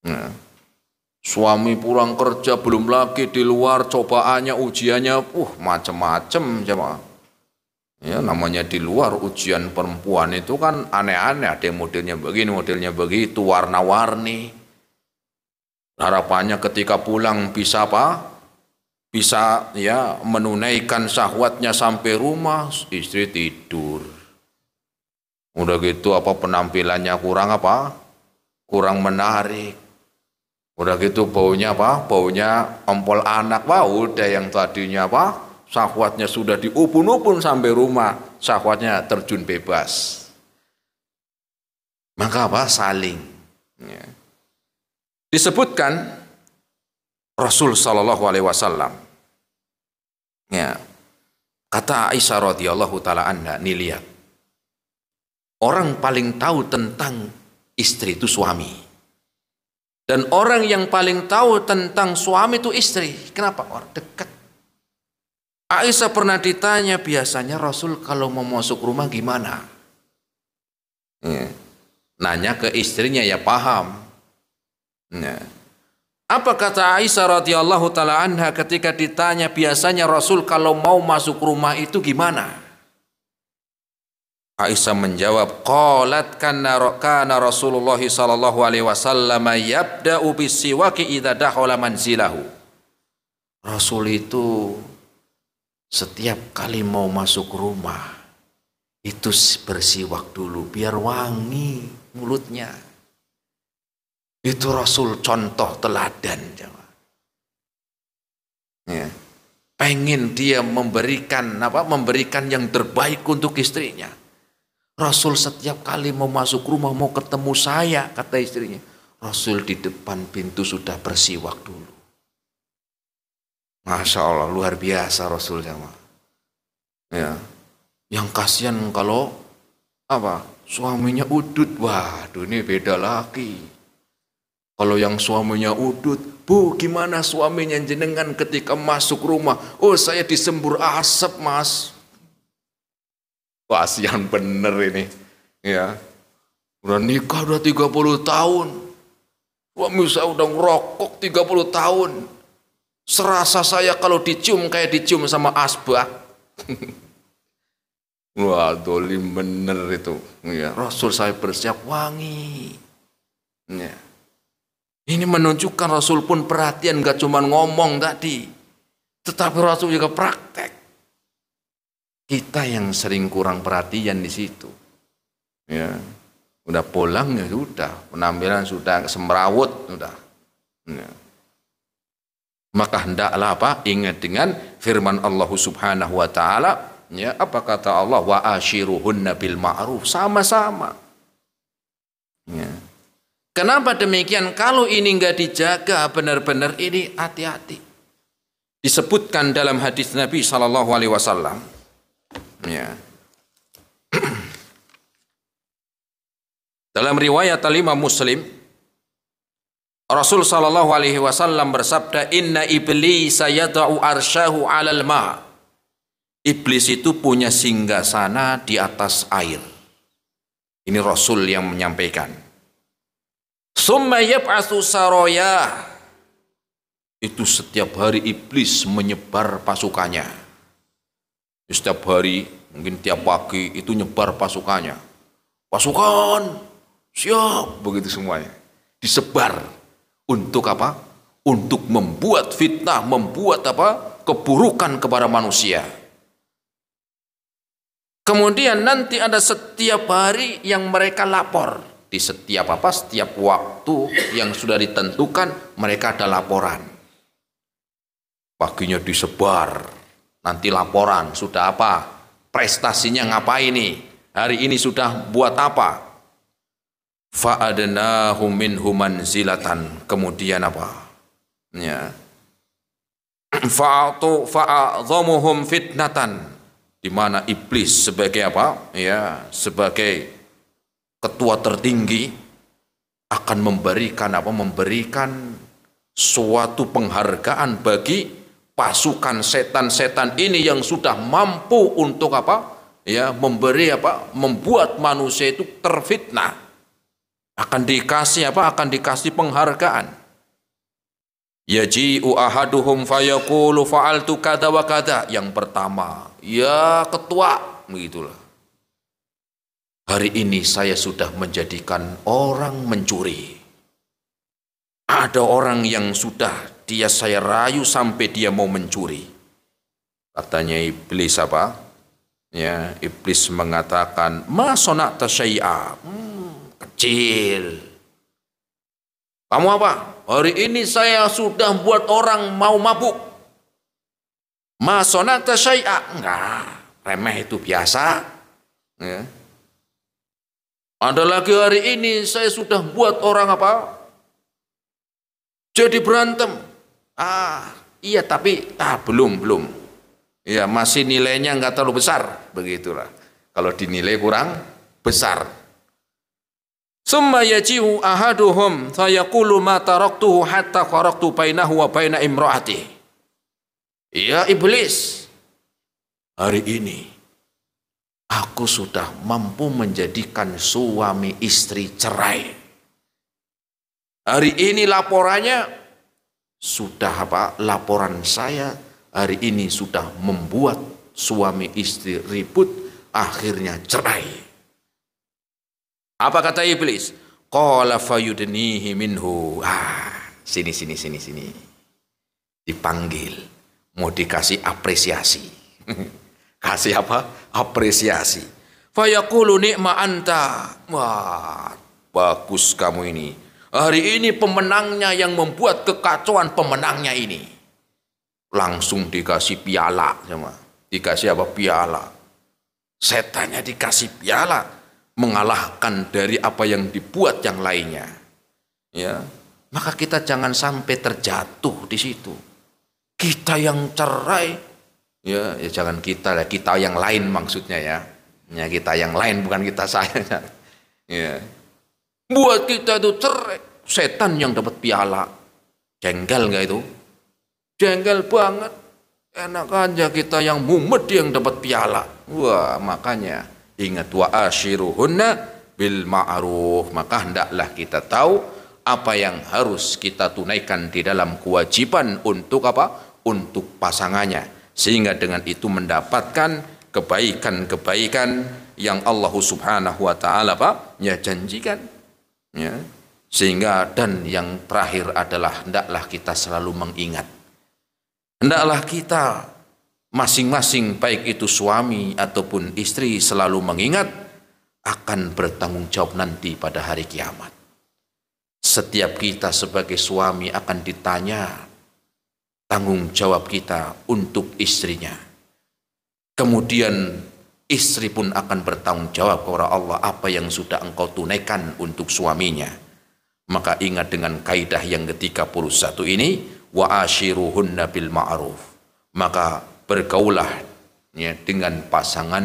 Nah, suami pulang kerja belum lagi di luar cobaannya, ujiannya, macem-macem jemaah. Ya, namanya di luar ujian perempuan itu kan aneh-aneh, ada modelnya begini, modelnya begitu, warna-warni. Harapannya ketika pulang bisa apa? Bisa ya menunaikan syahwatnya sampai rumah, istri tidur. Udah gitu apa penampilannya kurang apa? Kurang menarik. Udah gitu baunya apa? Baunya empol anak. Wah, udah yang tadinya apa? Syahwatnya sudah diupun-upun sampai rumah, syahwatnya terjun bebas. Maka apa? Saling. Ya. Disebutkan Rasul Shallallahu Alaihi Wasallam. Ya, kata Aisyah radhiyallahu taala anha, nih lihat, orang paling tahu tentang istri itu suami, dan orang yang paling tahu tentang suami itu istri. Kenapa? Orang dekat. Aisyah pernah ditanya, biasanya Rasul kalau mau masuk rumah gimana? Ya. Nanya ke istrinya ya paham. Ya. Apa kata Aisyah radhiyallahu taala anha ketika ditanya biasanya Rasul kalau mau masuk rumah itu gimana? Aisyah menjawab, qalat kana Rasulullah sallallahu alaihi wasallam yabda'u bisiwaki idza dakhala manzilahu. Rasul itu setiap kali mau masuk rumah itu bersiwak dulu biar wangi mulutnya. Itu Rasul contoh teladan. Ya. Pengen dia memberikan yang terbaik untuk istrinya. Rasul setiap kali mau masuk rumah, mau ketemu saya, kata istrinya, Rasul di depan pintu sudah bersiwak dulu. Masya Allah, luar biasa Rasul sama. Ya. Yang kasihan kalau suaminya udut, waduh ini beda lagi. Kalau yang suaminya udut, Bu, gimana suaminya jenengan ketika masuk rumah? Oh, saya disembur asap, Mas. Kasihan bener ini. Ya. Udah nikah udah 30 tahun. Suami saya udah ngerokok 30 tahun. Serasa saya kalau dicium kayak dicium sama asbak. Wah, dolim bener itu. Ya, Rasul saya bersiap wangi. Ya. Ini menunjukkan Rasul pun perhatian, gak cuma ngomong tadi, tetapi Rasul juga praktek. Kita yang sering kurang perhatian di situ. Ya, udah pulang ya sudah, penampilan sudah semrawut sudah. Ya. Maka hendaklah ingat dengan firman Allah Subhanahu wa taala, ya, apa kata Allah, wa ashiruhunna bil ma'ruf, sama-sama. Ya. Kenapa demikian? Kalau ini enggak dijaga benar-benar, ini hati-hati. Disebutkan dalam hadis Nabi sallallahu alaihi wasallam. Ya. Dalam riwayat Imam Muslim, Rasul sallallahu alaihi wasallam bersabda, "Inna iblisa yad'u arsyahu 'alal ma'." Iblis itu punya singgasana di atas air. Ini Rasul yang menyampaikan. Summa yab'atsu saraya. Itu setiap hari iblis menyebar pasukannya. Setiap hari, mungkin tiap pagi itu nyebar pasukannya. Pasukan, siap, begitu semuanya. Disebar untuk apa? Untuk membuat fitnah, membuat keburukan kepada manusia. Kemudian nanti ada setiap hari yang mereka lapor. Di setiap setiap waktu yang sudah ditentukan, mereka ada laporan. Paginya disebar, nanti laporan, sudah prestasinya ngapain nih, hari ini sudah buat apa. Fa'adnahum minhum manzilatan, kemudian ya, fa'adhamuhum fitnatan, di mana iblis sebagai ya, sebagai ketua tertinggi akan memberikan suatu penghargaan bagi pasukan setan-setan ini yang sudah mampu untuk ya, membuat manusia itu terfitnah. Akan dikasih akan dikasih penghargaan. Yaji'u ahaduhum fayaqulu fa'altu kada wa kada. Yang pertama, ya ketua, begitulah. Hari ini saya sudah menjadikan orang mencuri. Ada orang yang sudah saya rayu sampai dia mau mencuri. Katanya iblis ya, iblis mengatakan, ma sona'ta syai'a. Kecil. Kamu apa? Hari ini saya sudah buat orang mau mabuk. Ma sona'ta syai'a. Enggak, remeh itu biasa. Ya. Ada lagi, hari ini saya sudah buat orang jadi berantem. Iya tapi belum. Ya, masih nilainya enggak terlalu besar, begitulah. Kalau dinilai kurang besar. Summa yaji'u ahaduhum fayaqulu ma taraktuhu hatta qaraqtu bainahu wa baina imraati. Ya iblis, hari ini aku sudah mampu menjadikan suami istri cerai. Hari ini laporannya sudah laporan saya hari ini sudah membuat suami istri ribut, akhirnya cerai. Apa kata iblis? Qala fayudnihi minhu. Sini. Dipanggil, mau dikasih apresiasi. Kasih apa? Apresiasi. Fayaqulu ni'ma anta. Wah, bagus kamu ini. Hari ini pemenangnya yang membuat kekacauan pemenangnya ini. Langsung dikasih piala sama. Dikasih apa? Piala. Setannya dikasih piala, mengalahkan dari apa yang dibuat yang lainnya. Ya. Maka kita jangan sampai terjatuh di situ. Kita yang cerai, ya jangan kita lah, kita yang lain maksudnya ya. Ya kita yang lain, bukan kita saya. Ya. Buat kita itu cerai, setan yang dapat piala. Jengkel nggak itu? Jengkel banget. Enak aja kita yang mumet yang dapat piala. Wah, makanya ingat wa ashiruhunna bil ma'ruf. Maka hendaklah kita tahu apa yang harus kita tunaikan di dalam kewajiban untuk apa? Untuk pasangannya. Sehingga dengan itu mendapatkan kebaikan-kebaikan yang Allah Subhanahu wa taala apa? Ya janjikan. Ya. Sehingga dan yang terakhir adalah hendaklah kita selalu mengingat. Hendaklah kita masing-masing baik itu suami ataupun istri selalu mengingat akan bertanggung jawab nanti pada hari kiamat. Setiap kita sebagai suami akan ditanya tanggung jawab kita untuk istrinya. Kemudian istri pun akan bertanggung jawab kepada Allah apa yang sudah engkau tunaikan untuk suaminya. Maka ingat dengan kaidah yang ke-31 ini, wa ashiruhunna bil ma'ruf. Maka bergaulah ya, dengan pasangan,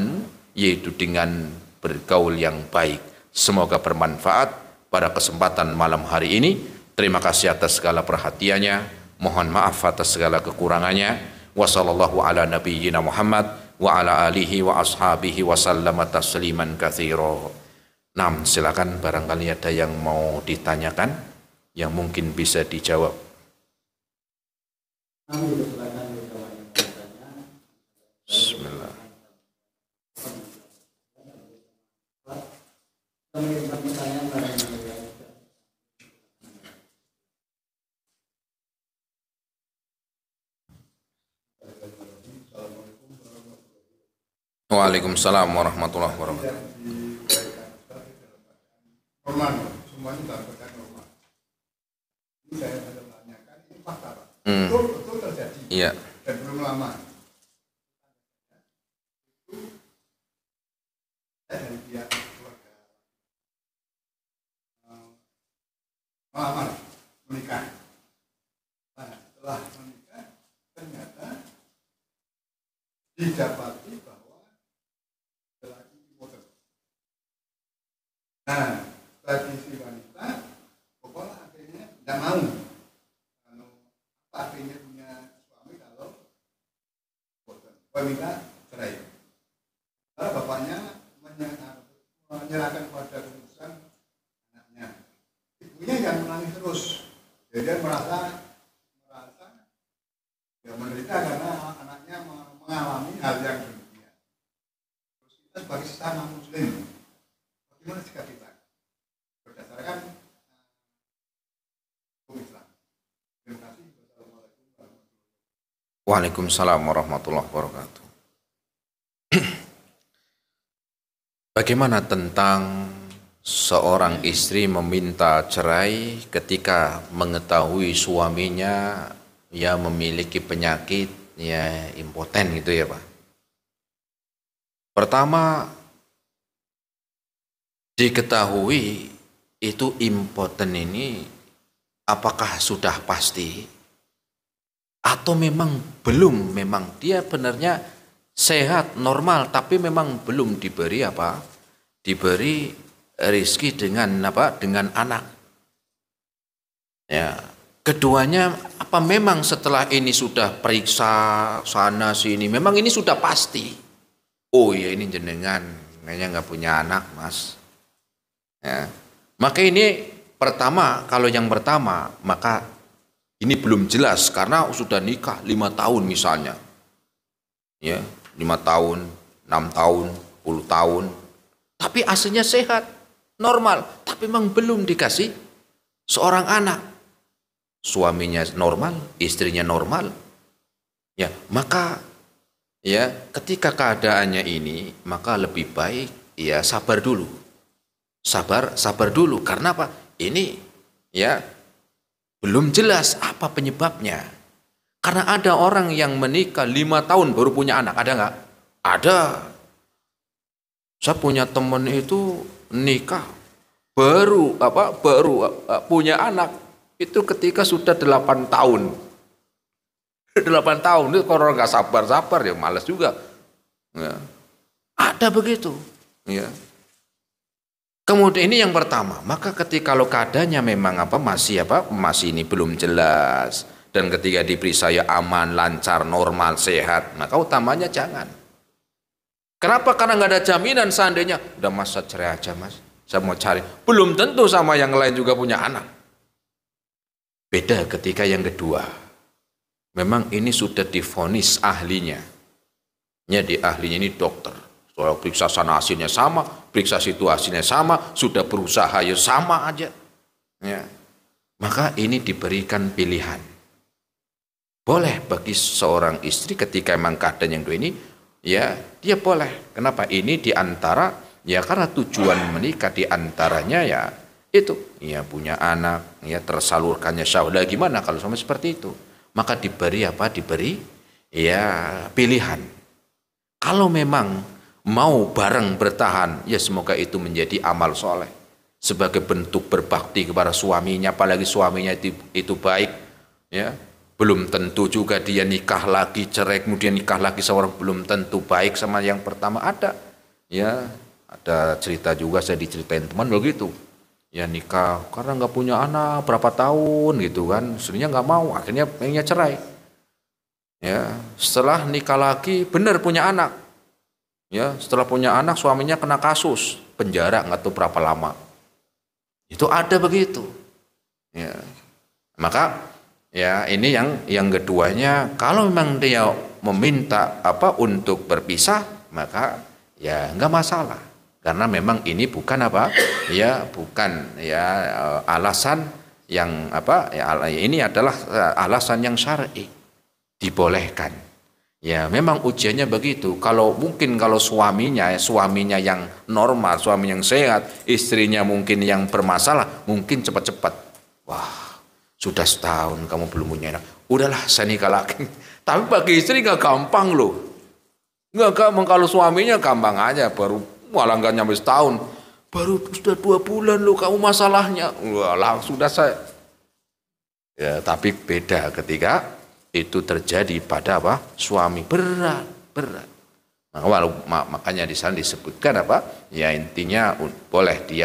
yaitu dengan bergaul yang baik. Semoga bermanfaat pada kesempatan malam hari ini. Terima kasih atas segala perhatiannya. Mohon maaf atas segala kekurangannya. Wassallallahu ala nabiyyina Muhammad wa ala alihi wa ashabihi wa sallama tasliman katsira. Nah, silakan barangkali ada yang mau ditanyakan yang mungkin bisa dijawab. Bismillah. Waalaikumsalam warahmatullahi wabarakatuh. Normal, semuanya dalam keadaan normal. Ini saya ada tanyakan, ini fakta Pak. Betul terjadi. Iya. Dan belum lama. Itu saya dari pihak keluarga melamar menikah. Nah, setelah menikah ternyata didapati bahwa lelaki model. Nah, bagi si wanita, pokoknya akhirnya tidak mau. Akhirnya punya suami kalau wanita cerai. Karena bapaknya menyerahkan kepada keputusan anaknya. Ibunya yang menangis terus. Jadi dia merasa ya menderita karena anaknya mengalami hal yang demikian. Terus kita sebagai sesama muslim, bagaimana sikap kita? Berdasarkan hukum Islam. Terima kasih. Wassalamualaikum warahmatullahi wabarakatuh. Waalaikumsalam warahmatullahi wabarakatuh. Bagaimana tentang seorang istri meminta cerai ketika mengetahui suaminya ya memiliki penyakit ya impoten gitu ya Pak? Pertama, diketahui itu impoten ini apakah sudah pasti atau memang belum, memang dia benarnya sehat normal tapi memang belum diberi apa? Diberi rezeki dengan apa? Dengan anak. Ya, keduanya apa memang setelah ini sudah periksa sana sini memang ini sudah pasti. Oh ya ini jenengan kayaknya nggak punya anak Mas. Ya. Maka ini pertama, kalau yang pertama maka ini belum jelas karena sudah nikah 5 tahun misalnya. Ya, 5 tahun, 6 tahun, 10 tahun. Tapi aslinya sehat, normal, tapi memang belum dikasih seorang anak. Suaminya normal, istrinya normal. Ya, maka ya ketika keadaannya ini, maka lebih baik ya sabar dulu. Sabar dulu. Karena apa? Ini ya belum jelas apa penyebabnya. Karena ada orang yang menikah 5 tahun baru punya anak, ada nggak? Ada. Saya punya teman itu nikah baru punya anak itu ketika sudah 8 tahun. 8 tahun itu kalau nggak sabar ya malas juga. Ya. Ada begitu. Ya. Kemudian ini yang pertama. Maka ketika kalau keadaannya memang masih ini belum jelas dan ketika diperiksa ya aman, lancar, normal, sehat, maka utamanya jangan. Kenapa? Karena nggak ada jaminan seandainya udah masa cerai aja mas, saya mau cari. Belum tentu sama yang lain juga punya anak. Beda ketika yang kedua. Memang ini sudah divonis ahlinya. Ya di ahlinya ini dokter. Soal periksa sana hasilnya sama, periksa situasinya sama, sudah berusaha ya sama aja. Ya. Maka ini diberikan pilihan. Boleh bagi seorang istri ketika memang keadaan yang dua ini, ya dia boleh. Kenapa? Ini diantara ya karena tujuan menikah diantaranya ya itu ya punya anak, ya tersalurkannya syahwat. Gimana kalau sama seperti itu? Maka diberi ya pilihan. Kalau memang mau bareng bertahan, ya semoga itu menjadi amal soleh sebagai bentuk berbakti kepada suaminya, apalagi suaminya itu baik, ya. Belum tentu juga dia nikah lagi cerai kemudian nikah lagi seorang, belum tentu baik sama yang pertama. Ada ya ada cerita juga, saya diceritain teman begitu ya, nikah karena nggak punya anak berapa tahun gitu kan, istrinya nggak mau, akhirnya pengennya cerai ya. Setelah nikah lagi benar punya anak ya, setelah punya anak suaminya kena kasus penjara nggak tahu berapa lama, itu ada begitu ya. Maka ya ini yang keduanya, kalau memang dia meminta untuk berpisah, maka ya nggak masalah, karena memang ini bukan bukan alasan yang ini adalah alasan yang syar'i, dibolehkan. Ya memang ujiannya begitu. Kalau suaminya yang normal, suami yang sehat, istrinya mungkin yang bermasalah, mungkin cepat-cepat, wah sudah setahun kamu belum punya anak, udahlah saya nikah lagi. Tapi bagi istri nggak gampang loh, nggak gampang. Kalau suaminya gampang aja, baru malah nggak nyampe setahun, baru sudah 2 bulan loh kamu masalahnya, wah langsung sudah saya. Ya tapi beda ketika itu terjadi pada suami, berat. Makanya di sana disebutkan ya intinya boleh dia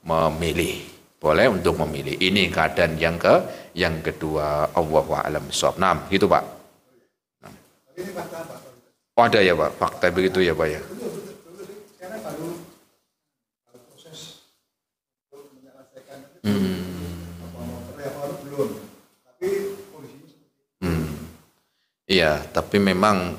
memilih, boleh untuk memilih. Ini keadaan yang kedua. Allahu a'lam bishawab. Nah, gitu Pak. Nah. Ini fakta Pak. Oh, ada ya Pak, fakta begitu ya Pak ya. Karena baru proses untuk menyelesaikan belum. Tapi iya, tapi memang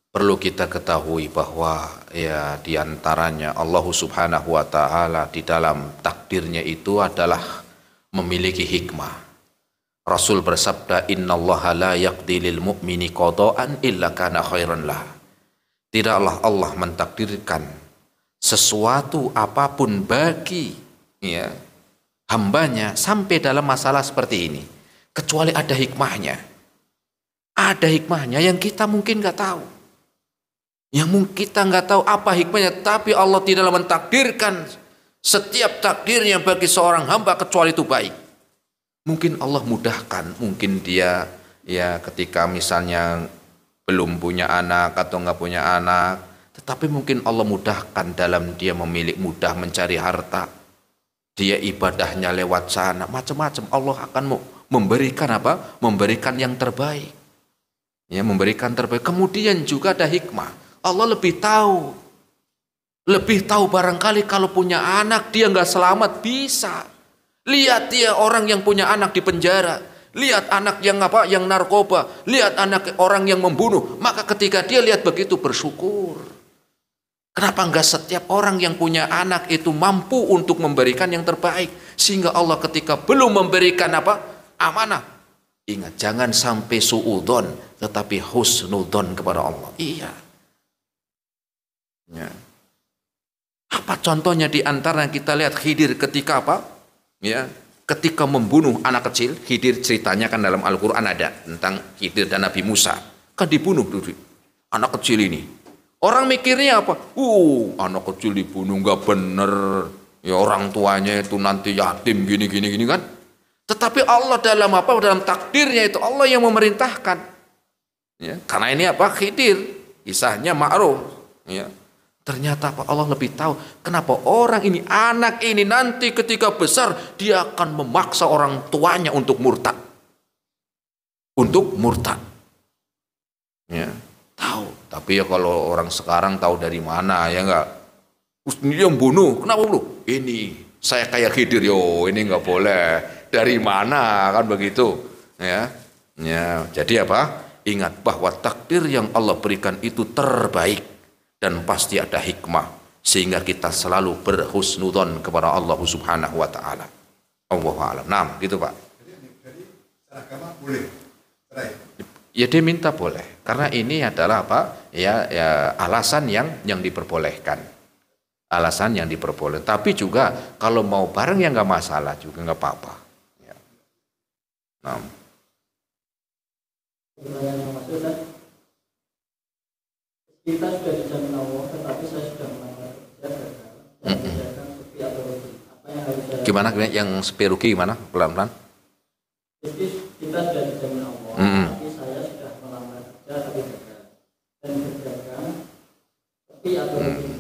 perlu kita ketahui bahwa ya diantaranya Allah Subhanahu wa Ta'ala di dalam takdirnya itu adalah memiliki hikmah. Rasul bersabda, innallaha la yaqdi lil mu'mini qada'an illa kana khairan lah. Tidaklah Allah mentakdirkan sesuatu apapun bagi ya hambanya sampai dalam masalah seperti ini kecuali ada hikmahnya. Ada hikmahnya yang kita mungkin nggak tahu. Yang mungkin kita nggak tahu apa hikmahnya, tapi Allah tidak mentakdirkan setiap takdirnya bagi seorang hamba kecuali itu baik. Mungkin Allah mudahkan, mungkin dia ya ketika misalnya belum punya anak atau nggak punya anak, tetapi mungkin Allah mudahkan dalam dia memilih, mudah mencari harta. Dia ibadahnya lewat sana, macam-macam. Allah akan memberikan memberikan yang terbaik. Ya, memberikan terbaik. Kemudian juga ada hikmah. Allah lebih tahu barangkali kalau punya anak dia nggak selamat, bisa. Lihat dia orang yang punya anak di penjara, lihat anak yang narkoba, lihat anak orang yang membunuh. Maka ketika dia lihat begitu bersyukur. Kenapa enggak setiap orang yang punya anak itu mampu untuk memberikan yang terbaik, sehingga Allah ketika belum memberikan apa? Amanah. Ingat, jangan sampai suudzon, tetapi husnudzon kepada Allah. Iya. Ya. Apa contohnya di antara yang kita lihat Khidir ketika apa? Ya, ketika membunuh anak kecil. Khidir ceritanya kan dalam Al-Qur'an ada tentang Khidir dan Nabi Musa. Kan dibunuh dulu anak kecil ini. Orang mikirnya apa? Anak kecil dibunuh nggak bener. Ya orang tuanya itu nanti yatim gini kan. Tetapi Allah dalam apa? Dalam takdirnya itu Allah yang memerintahkan. Ya, karena ini apa? Khidir, kisahnya ma'ruf. Ya. Ternyata apa? Allah lebih tahu kenapa orang ini, anak ini nanti ketika besar dia akan memaksa orang tuanya untuk murtad. Untuk murtad. Ya, tahu. Tapi ya kalau orang sekarang tahu dari mana ya enggak? Ini yang bunuh, kenapa bunuh? Ini saya kayak Khidir, yo ini enggak boleh. Dari mana kan begitu? Ya, ya. Jadi apa? Ingat bahwa takdir yang Allah berikan itu terbaik dan pasti ada hikmah sehingga kita selalu berhusnudzon kepada Allah Subhanahu wa taala. Allahu a'lam. Nah, gitu Pak. Jadi agama boleh. Ya dia minta boleh, karena ini adalah apa? Ya alasan yang diperbolehkan, alasan yang diperbolehkan. Tapi juga kalau mau bareng ya nggak masalah juga, nggak apa-apa. Ya. Nah. Kita sudah dijamin Allah, tetapi saya sudah melamar kerja gagal. Sepi atau rugi. Apa yang harus saya... Gimana yang sepi rugi gimana? Pelan-pelan. Jadi kita sudah dijamin Allah, tapi saya sudah melamar kerja tapi gagal. Dan berdagang sepi atau rugi.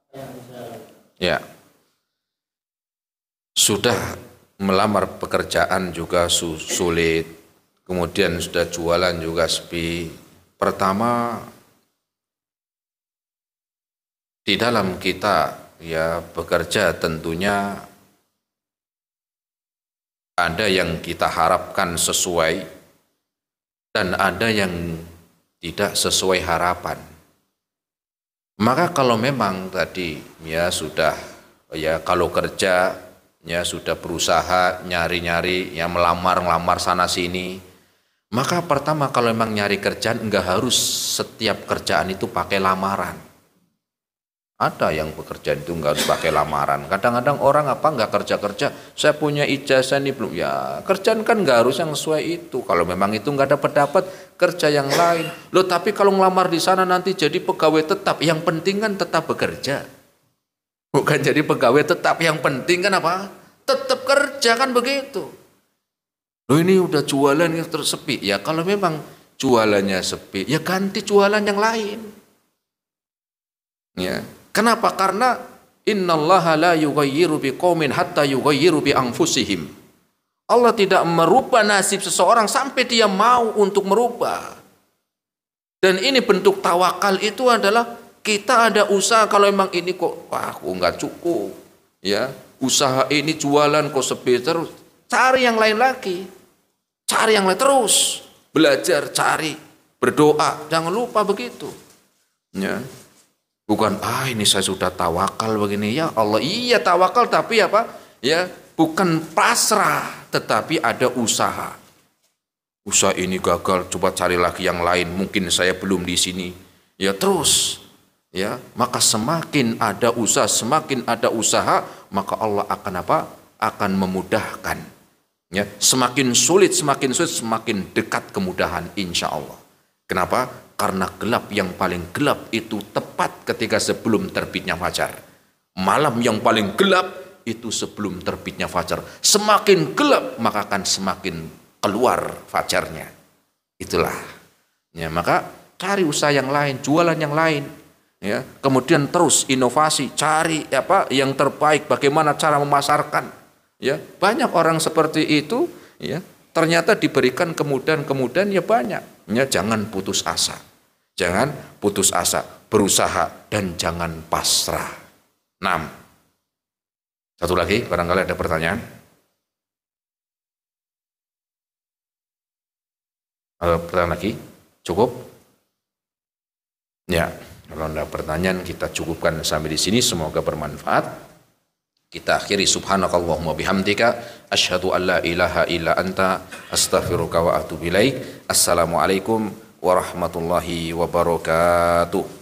Apa yang harus saya lakukan? Ya. Sudah melamar pekerjaan juga sulit. Kemudian sudah jualan juga sepi. Pertama, di dalam kita ya bekerja tentunya ada yang kita harapkan sesuai dan ada yang tidak sesuai harapan. Maka kalau memang tadi ya sudah ya kalau kerja ya sudah berusaha nyari-nyari ya melamar sana sini, maka pertama kalau memang nyari kerjaan enggak harus setiap kerjaan itu pakai lamaran. Ada yang pekerjaan itu nggak harus pakai lamaran. Kadang-kadang orang apa nggak kerja-kerja, saya punya ijazah nih belum. Ya kerjaan kan nggak harus yang sesuai itu. Kalau memang itu nggak dapat kerja yang lain. Loh tapi kalau ngelamar di sana nanti jadi pegawai tetap. Yang penting kan tetap bekerja. Bukan jadi pegawai tetap. Yang penting kan apa? Tetap kerja kan begitu. Loh ini udah jualan yang tersepi. Ya kalau memang jualannya sepi, ya ganti jualan yang lain. Ya. Kenapa? Karena innallaha la yughayyiru biqaumin hatta yughayyiru bi anfusihim. Allah tidak merubah nasib seseorang sampai dia mau untuk merubah. Dan ini bentuk tawakal itu adalah kita ada usaha kalau memang ini kok aku nggak cukup. Ya, usaha ini jualan kok sepi terus. Cari yang lain lagi. Cari yang lain terus. Belajar, cari, berdoa. Jangan lupa begitu. Ya. Bukan ini saya sudah tawakal begini ya Allah, iya tawakal tapi apa ya bukan pasrah tetapi ada usaha. Usaha ini gagal, coba cari lagi yang lain, mungkin saya belum di sini ya terus ya, maka semakin ada usaha maka Allah akan apa akan memudahkan ya, semakin sulit semakin dekat kemudahan insya Allah. Kenapa? Karena gelap yang paling gelap itu tepat ketika sebelum terbitnya fajar. Malam yang paling gelap itu sebelum terbitnya fajar. Semakin gelap maka akan semakin keluar fajarnya. Itulah. Ya, maka cari usaha yang lain, jualan yang lain. Ya, kemudian terus inovasi, cari apa yang terbaik, bagaimana cara memasarkan. Ya, banyak orang seperti itu. Ya, ternyata diberikan kemudahan ya banyak. Ya, jangan putus asa. Jangan putus asa, berusaha dan jangan pasrah. 6. Satu lagi, barangkali ada pertanyaan. Ada pertanyaan lagi? Cukup? Ya, Kalau ada pertanyaan kita cukupkan sampai di sini, semoga bermanfaat. Kita akhiri subhanakallahumma bihamdika asyhadu an la ilaha illa anta astaghfiruka wa atubu ilaik. Assalamualaikum warahmatullahi wabarakatuh.